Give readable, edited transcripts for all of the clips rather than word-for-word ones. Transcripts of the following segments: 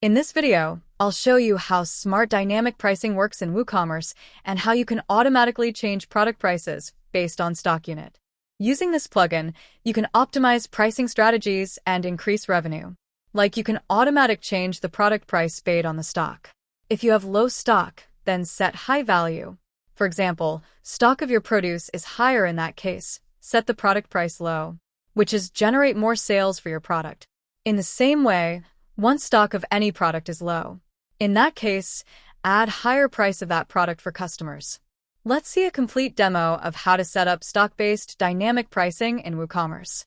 In this video, I'll show you how smart dynamic pricing works in WooCommerce and how you can automatically change product prices based on stock unit. Using this plugin, you can optimize pricing strategies and increase revenue. Like you can automatic change the product price based on the stock. If you have low stock, then set high value. For example, stock of your produce is higher in that case, set the product price low, which is generate more sales for your product. In the same way, once stock of any product is low, in that case, add higher price of that product for customers. Let's see a complete demo of how to set up stock-based dynamic pricing in WooCommerce.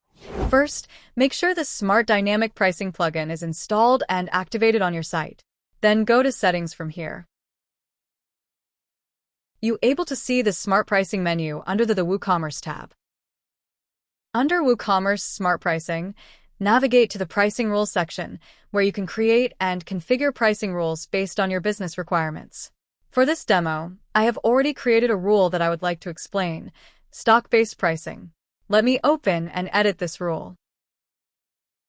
First, make sure the Smart Dynamic Pricing plugin is installed and activated on your site. Then go to Settings from here. You're able to see the Smart Pricing menu under the WooCommerce tab. Under WooCommerce Smart Pricing, navigate to the Pricing Rules section, where you can create and configure pricing rules based on your business requirements. For this demo, I have already created a rule that I would like to explain: stock-based pricing. Let me open and edit this rule.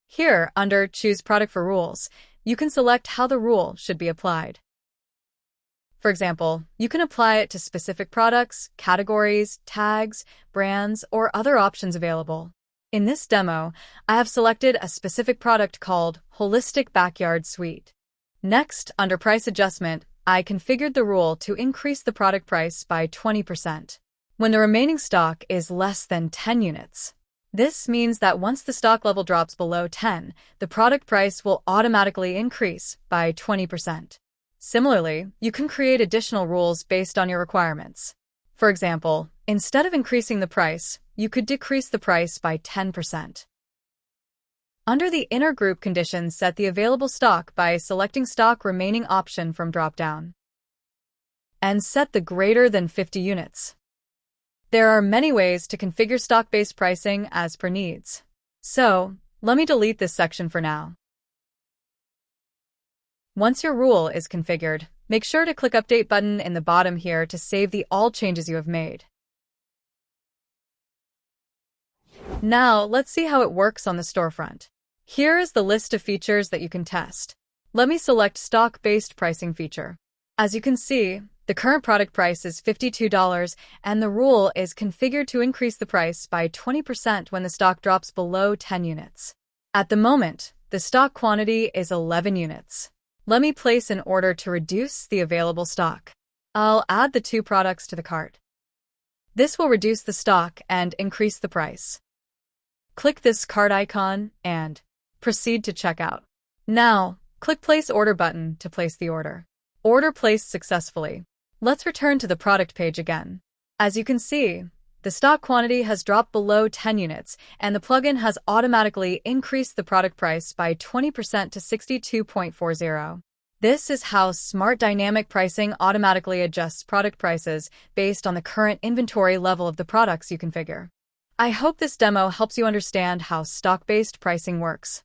Here, under Choose Product for Rules, you can select how the rule should be applied. For example, you can apply it to specific products, categories, tags, brands, or other options available. In this demo, I have selected a specific product called Holistic Backyard Suite. Next, under Price Adjustment, I configured the rule to increase the product price by 20% when the remaining stock is less than 10 units. This means that once the stock level drops below 10, the product price will automatically increase by 20%. Similarly, you can create additional rules based on your requirements. For example, instead of increasing the price, you could decrease the price by 10%. Under the Inner Group conditions, set the available stock by selecting Stock Remaining option from drop-down. And set the greater than 50 units. There are many ways to configure stock-based pricing as per needs. So, let me delete this section for now. Once your rule is configured, make sure to click Update button in the bottom here to save all changes you have made. Now, let's see how it works on the storefront. Here is the list of features that you can test. Let me select Stock-Based Pricing feature. As you can see, the current product price is $52, and the rule is configured to increase the price by 20% when the stock drops below 10 units. At the moment, the stock quantity is 11 units. Let me place an order to reduce the available stock. I'll add the 2 products to the cart. This will reduce the stock and increase the price. Click this cart icon and proceed to checkout. Now, click Place Order button to place the order. Order placed successfully. Let's return to the product page again. As you can see, the stock quantity has dropped below 10 units, and the plugin has automatically increased the product price by 20% to $62.40. This is how Smart Dynamic Pricing automatically adjusts product prices based on the current inventory level of the products you configure. I hope this demo helps you understand how stock-based pricing works.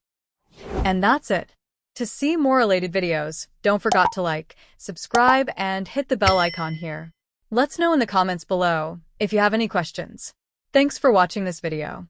And that's it. To see more related videos, don't forget to like, subscribe, and hit the bell icon here. Let's know in the comments below if you have any questions. Thanks for watching this video.